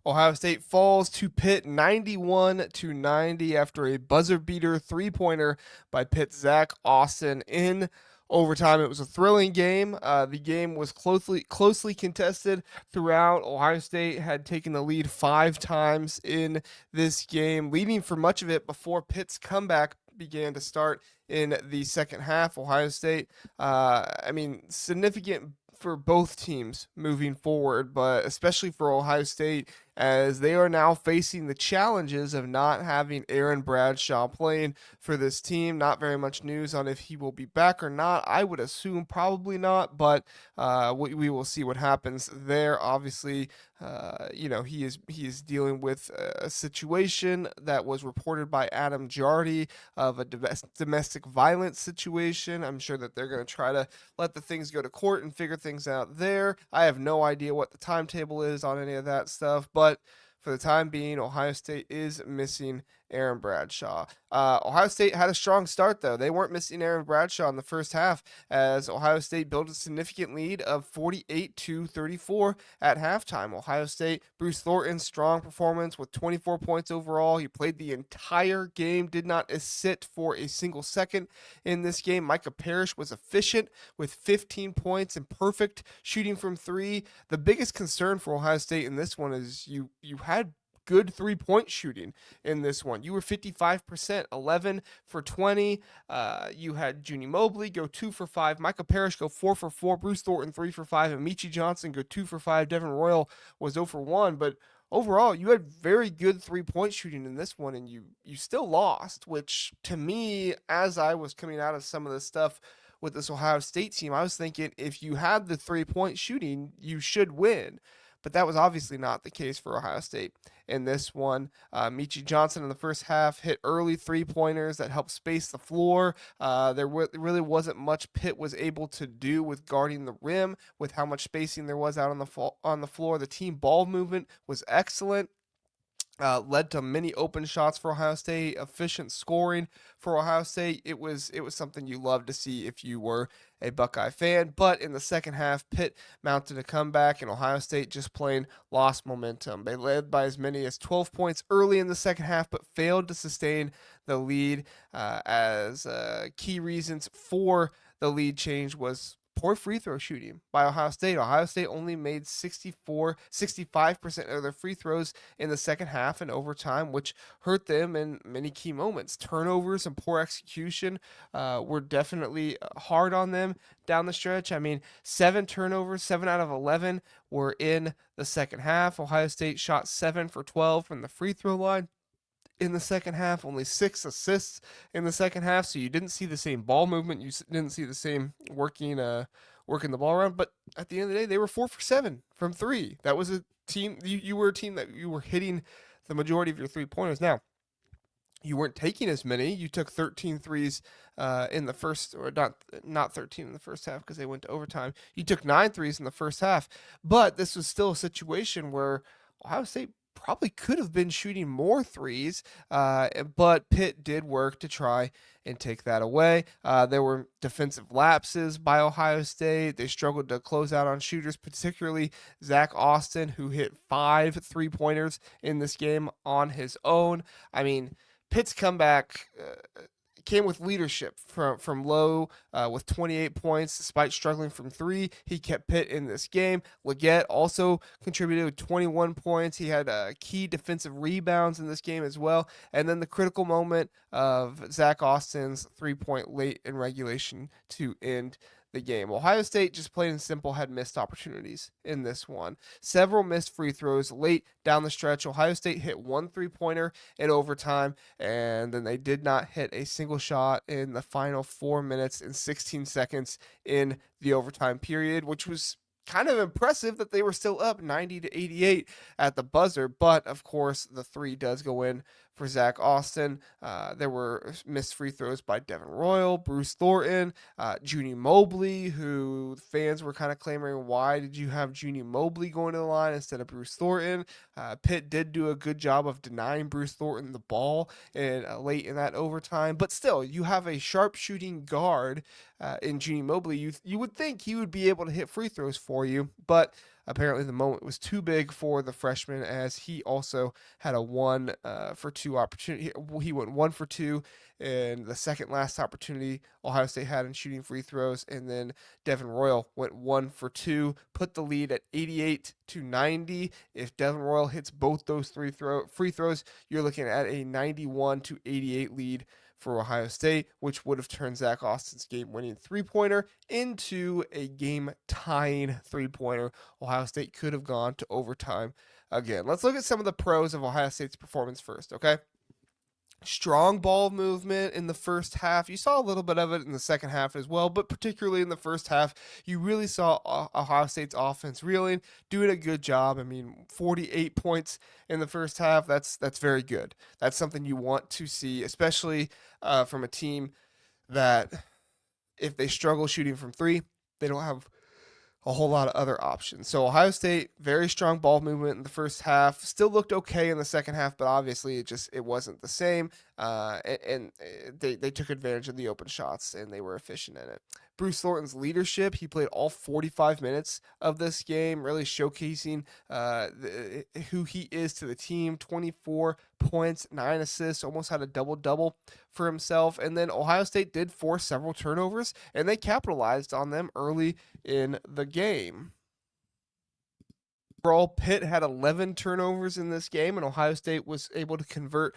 Ohio State falls to Pitt 91-90 after a buzzer beater three-pointer by Pitt's Zach Austin in overtime. It was a thrilling game. The game was closely contested throughout. Ohio State had taken the lead 5 times in this game, leading for much of it before Pitt's comeback began to start in the second half. Ohio State, significant for both teams moving forward, but especially for Ohio State, as they are now facing the challenges of not having Aaron Bradshaw playing for this team. Not very much news on if he will be back or not. I would assume probably not, but we will see what happens there. Obviously, he is dealing with a situation that was reported by Adam Jardy of a domestic violence situation. I'm sure that they're going to try to let the things go to court and figure things out there. I have no idea what the timetable is on any of that stuff, but for the time being, Ohio State is missing Aaron Bradshaw. Ohio State had a strong start, though. They weren't missing Aaron Bradshaw in the first half, as Ohio State built a significant lead of 48-34 at halftime. Ohio State, Bruce Thornton's strong performance with 24 points overall. He played the entire game, did not sit for a single second in this game. Micah Parrish was efficient with 15 points and perfect shooting from three. The biggest concern for Ohio State in this one is you had good 3-point shooting in this one. You were 55%, 11 for 20. You had Junie Mobley go 2 for 5, Micah Parrish go 4 for 4, Bruce Thornton 3 for 5, and Michi Johnson go 2 for 5. Devin Royal was 0 for 1, but overall, you had very good 3-point shooting in this one, and you still lost, which to me, as I was coming out of some of this stuff with this Ohio State team, I was thinking if you had the 3-point shooting, you should win. But that was obviously not the case for Ohio State in this one. Michi Johnson in the first half hit early 3-pointers that helped space the floor. There really wasn't much Pitt was able to do with guarding the rim with how much spacing there was out on the floor. The team ball movement was excellent. Led to many open shots for Ohio State, efficient scoring for Ohio State. It was something you love to see if you were a Buckeye fan. But in the second half, Pitt mounted a comeback, and Ohio State just plain lost momentum. They led by as many as 12 points early in the second half, but failed to sustain the lead. As key reasons for the lead change was poor free throw shooting by Ohio State. Ohio State only made 65% of their free throws in the second half and overtime, which hurt them in many key moments. Turnovers and poor execution were definitely hard on them down the stretch. I mean, 7 turnovers, 7 out of 11 were in the second half. Ohio State shot 7 for 12 from the free throw line in the second half, only 6 assists in the second half, so you didn't see the same ball movement, you didn't see the same working the ball around, but at the end of the day, they were 4 for 7 from 3. That was a team, you were a team that you were hitting the majority of your 3-pointers. Now, you weren't taking as many. You took 13 threes in the first, or not 13 in the first half because they went to overtime. You took 9 threes in the first half, but this was still a situation where Ohio State probably could have been shooting more threes, but Pitt did work to try and take that away. There were defensive lapses by Ohio State. They struggled to close out on shooters, particularly Zach Austin, who hit 5 3-pointers in this game on his own. I mean, Pitt's comeback came with leadership from Lowe with 28 points. Despite struggling from 3, he kept Pitt in this game. Leggett also contributed with 21 points. He had key defensive rebounds in this game as well. And then the critical moment of Zach Austin's 3-point late in regulation to end the game. Ohio State, just plain and simple, had missed opportunities in this one. Several missed free throws late down the stretch. Ohio State hit 1 3-pointer in overtime, and then they did not hit a single shot in the final 4 minutes and 16 seconds in the overtime period, which was kind of impressive that they were still up 90-88 at the buzzer. But of course, the 3 does go in for Zach Austin. There were missed free throws by Devin Royal, Bruce Thornton, Junie Mobley, who fans were kind of clamoring, why did you have Junie Mobley going to the line instead of Bruce Thornton? Pitt did do a good job of denying Bruce Thornton the ball late in that overtime, but still, you have a sharp-shooting guard in Junie Mobley. You would think he would be able to hit free throws for you, but apparently the moment was too big for the freshman, as he also had a 1 for 2 opportunity. He went 1 for 2 in the second last opportunity Ohio State had in shooting free throws, and then Devin Royal went 1 for 2, put the lead at 88-90. If Devin Royal hits both those free throws, you're looking at a 91-88 lead for Ohio State, which would have turned Zach Austin's game-winning three-pointer into a game-tying three-pointer. Ohio State could have gone to overtime again. Let's look at some of the pros of Ohio State's performance first, okay? Strong ball movement in the first half. You saw a little bit of it in the second half as well, but particularly in the first half, you really saw Ohio State's offense reeling, doing a good job. I mean, 48 points in the first half. That's very good. That's something you want to see, especially from a team that, if they struggle shooting from three, they don't have a whole lot of other options. So Ohio State, very strong ball movement in the first half. Still looked okay in the second half, but obviously it wasn't the same. And they took advantage of the open shots and they were efficient in it. Bruce Thornton's leadership, he played all 45 minutes of this game, really showcasing who he is to the team. 24 points, 9 assists, almost had a double-double for himself. And then Ohio State did force several turnovers, and they capitalized on them early in the game. Overall, Pitt had 11 turnovers in this game, and Ohio State was able to convert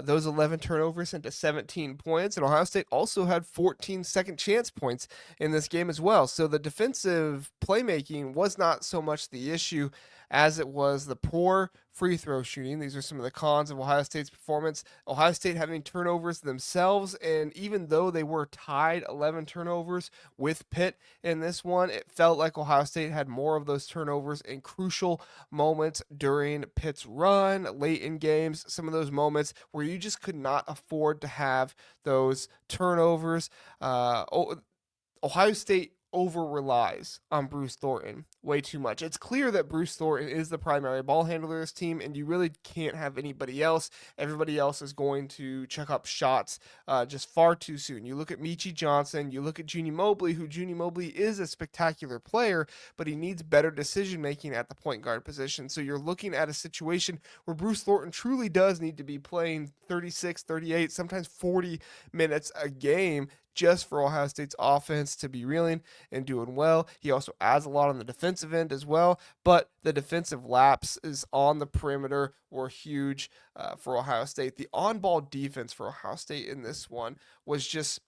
those 11 turnovers into 17 points. And Ohio State also had 14 second chance points in this game as well. So the defensive playmaking was not so much the issue as it was the poor free throw shooting. These are some of the cons of Ohio State's performance. Ohio State having turnovers themselves, and even though they were tied 11 turnovers with Pitt in this one, it felt like Ohio State had more of those turnovers in crucial moments during Pitt's run, late in games, some of those moments where you just could not afford to have those turnovers. Ohio State over relies on Bruce Thornton way too much. It's clear that Bruce Thornton is the primary ball handler of this team, and you really can't have anybody else. Everybody else is going to check up shots just far too soon. You look at Michi Johnson, you look at Junie Mobley, who Junie Mobley is a spectacular player, but he needs better decision making at the point guard position. So you're looking at a situation where Bruce Thornton truly does need to be playing 36, 38, sometimes 40 minutes a game just for Ohio State's offense to be reeling and doing well. He also adds a lot on the defensive end as well, but the defensive lapses on the perimeter were huge for Ohio State. The on-ball defense for Ohio State in this one was just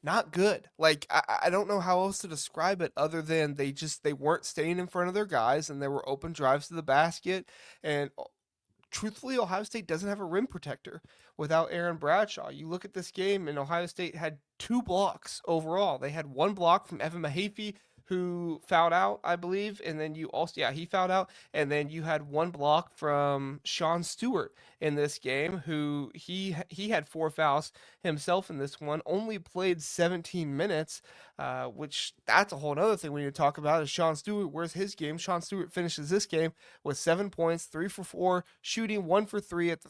not good. Like, I don't know how else to describe it other than they weren't staying in front of their guys, and there were open drives to the basket. And truthfully, Ohio State doesn't have a rim protector without Aaron Bradshaw. You look at this game, and Ohio State had 2 blocks overall. They had 1 block from Evan Mahaffey, who fouled out, I believe, and then you also, yeah, he fouled out, and then you had 1 block from Sean Stewart in this game, who he had 4 fouls himself in this one, only played 17 minutes, which that's a whole other thing we need to talk about is Sean Stewart. Where's his game? Sean Stewart finishes this game with 7 points, 3 for 4, shooting 1 for 3 at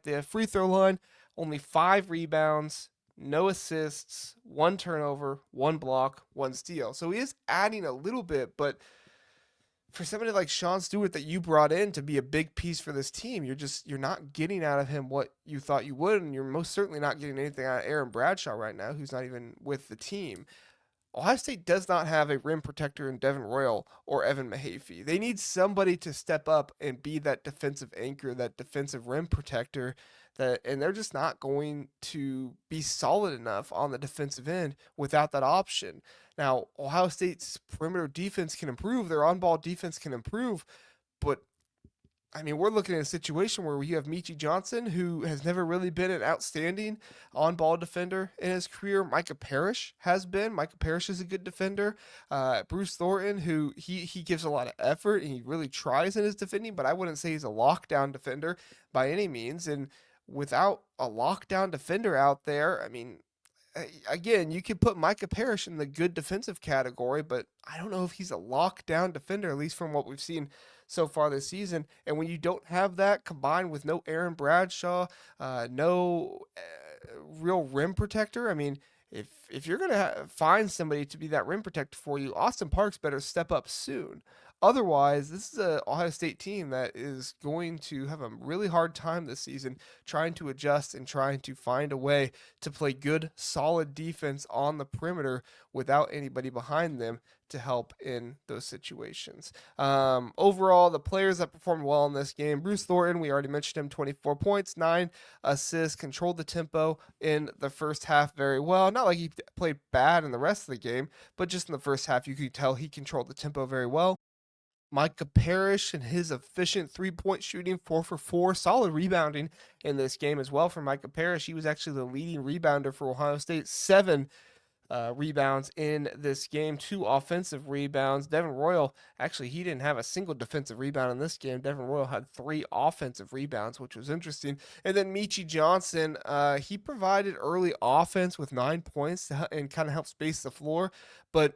the free throw line, only 5 rebounds, no assists, 1 turnover, 1 block, 1 steal. So he is adding a little bit, but for somebody like Sean Stewart that you brought in to be a big piece for this team, you're not getting out of him what you thought you would, and you're most certainly not getting anything out of Aaron Bradshaw right now, who's not even with the team. Ohio State does not have a rim protector in Devin Royal or Evan Mahaffey. They need somebody to step up and be that defensive anchor, that defensive rim protector, and they're just not going to be solid enough on the defensive end without that option. Now, Ohio State's perimeter defense can improve, their on-ball defense can improve, but I mean, we're looking at a situation where you have Michi Johnson, who has never really been an outstanding on-ball defender in his career. Micah Parrish has been. Micah Parrish is a good defender. Bruce Thornton, who he gives a lot of effort and he really tries in his defending, but I wouldn't say he's a lockdown defender by any means. And without a lockdown defender out there, I mean, again, you could put Micah Parrish in the good defensive category, but I don't know if he's a lockdown defender, at least from what we've seen so far this season. And when you don't have that combined with no Aaron Bradshaw, no real rim protector, I mean, if you're going to find somebody to be that rim protector for you, Austin Parks better step up soon. Otherwise, this is a Ohio State team that is going to have a really hard time this season trying to adjust and trying to find a way to play good, solid defense on the perimeter without anybody behind them to help in those situations. Overall, the players that performed well in this game, Bruce Thornton, we already mentioned him, 24 points, 9 assists, controlled the tempo in the first half very well. Not like he played bad in the rest of the game, but just in the first half, you could tell he controlled the tempo very well. Micah Parrish and his efficient 3-point shooting, 4 for 4, solid rebounding in this game as well for Micah Parrish. He was actually the leading rebounder for Ohio State, 7 rebounds in this game, 2 offensive rebounds. Devin Royal, actually, he didn't have a single defensive rebound in this game. Devin Royal had 3 offensive rebounds, which was interesting. And then Meechie Johnson, he provided early offense with 9 points and kind of helped space the floor, but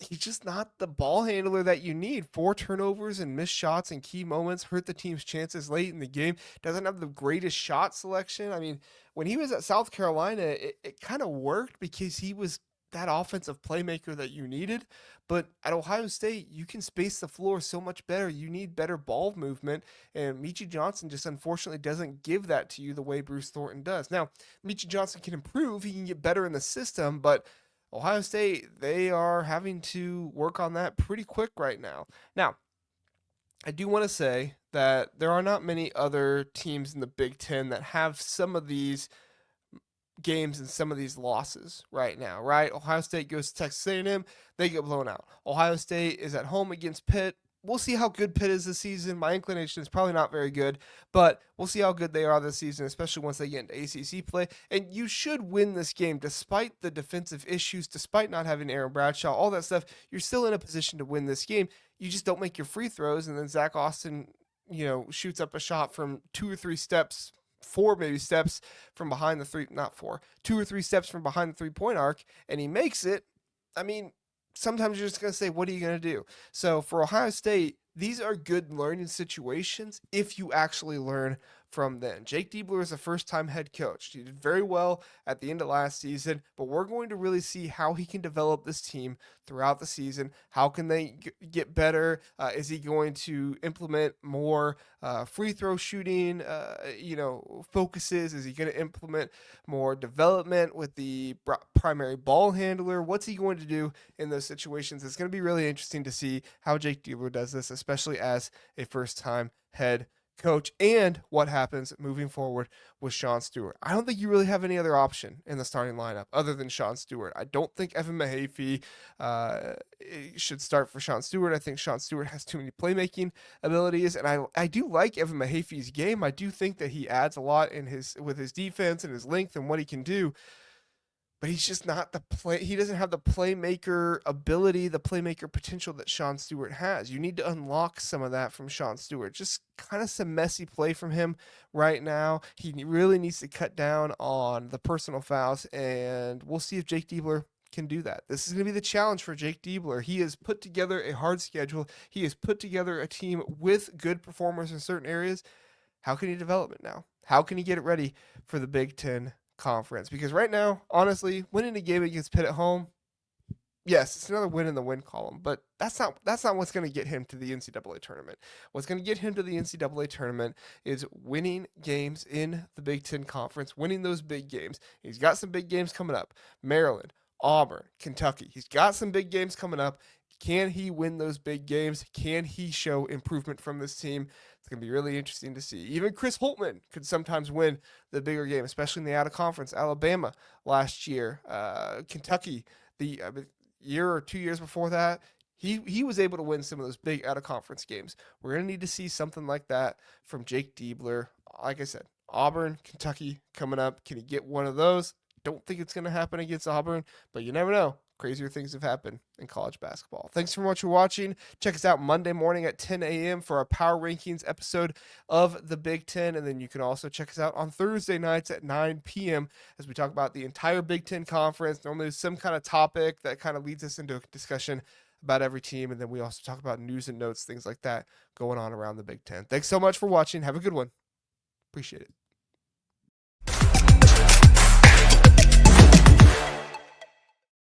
he's just not the ball handler that you need. 4 turnovers and missed shots in key moments hurt the team's chances late in the game. Doesn't have the greatest shot selection. I mean, when he was at South Carolina, it kind of worked because he was that offensive playmaker that you needed. But at Ohio State, you can space the floor so much better. You need better ball movement. And Meechie Johnson just unfortunately doesn't give that to you the way Bruce Thornton does. Now, Meechie Johnson can improve. He can get better in the system, but Ohio State, they are having to work on that pretty quick right now. Now, I do want to say that there are not many other teams in the Big Ten that have some of these games and some of these losses right now, right? Ohio State goes to Texas A&M, they get blown out. Ohio State is at home against Pitt. We'll see how good Pitt is this season. My inclination is probably not very good, but we'll see how good they are this season, especially once they get into ACC play. And you should win this game despite the defensive issues, despite not having Aaron Bradshaw, all that stuff. You're still in a position to win this game. You just don't make your free throws, and then Zach Austin, shoots up a shot from 2 or 3 steps, 4 maybe steps from behind the three, not 4, 2 or 3 steps from behind the 3-point arc, and he makes it. I mean, sometimes you're just going to say, what are you going to do? So for Ohio State, these are good learning situations if you actually learn from them. Jake Diebler is a first-time head coach. He did very well at the end of last season, but we're going to really see how he can develop this team throughout the season. How can they get better? Is he going to implement more free throw shooting, focuses? Is he going to implement more development with the primary ball handler? What's he going to do in those situations? It's going to be really interesting to see how Jake Diebler does this, especially as a first-time head coach, and what happens moving forward with Sean Stewart. I don't think you really have any other option in the starting lineup other than Sean Stewart. I don't think Evan Mahaffey should start for Sean Stewart. I think Sean Stewart has too many playmaking abilities, and I do like Evan Mahaffey's game. I do think that he adds a lot with his defense and his length and what he can do. But he's just not he doesn't have the playmaker ability, the playmaker potential that Sean Stewart has. You need to unlock some of that from Sean Stewart. Just kind of some messy play from him right now. He really needs to cut down on the personal fouls, and we'll see if Jake Diebler can do that. This is going to be the challenge for Jake Diebler. He has put together a hard schedule. He has put together a team with good performers in certain areas. How can he develop it now? How can he get it ready for the Big Ten Conference? Because right now, honestly, winning a game against Pitt at home, yes, it's another win in the win column, but that's not what's going to get him to the NCAA tournament. What's going to get him to the NCAA tournament is winning games in the Big Ten Conference, winning those big games. He's got some big games coming up. Maryland, Auburn, Kentucky. He's got some big games coming up. Can he win those big games? Can he show improvement from this team? It's going to be really interesting to see. Even Chris Holtmann could sometimes win the bigger game, especially in the out-of-conference. Alabama last year, Kentucky the year or 2 years before that, he was able to win some of those big out-of-conference games. We're going to need to see something like that from Jake Diebler. Like I said, Auburn, Kentucky coming up. Can he get one of those? Don't think it's going to happen against Auburn, but you never know. Crazier things have happened in college basketball. Thanks so much for watching. Check us out Monday morning at 10 a.m. for our Power Rankings episode of the Big Ten. And then you can also check us out on Thursday nights at 9 p.m. as we talk about the entire Big Ten Conference. Normally there's some kind of topic that kind of leads us into a discussion about every team. And then we also talk about news and notes, things like that going on around the Big Ten. Thanks so much for watching. Have a good one. Appreciate it.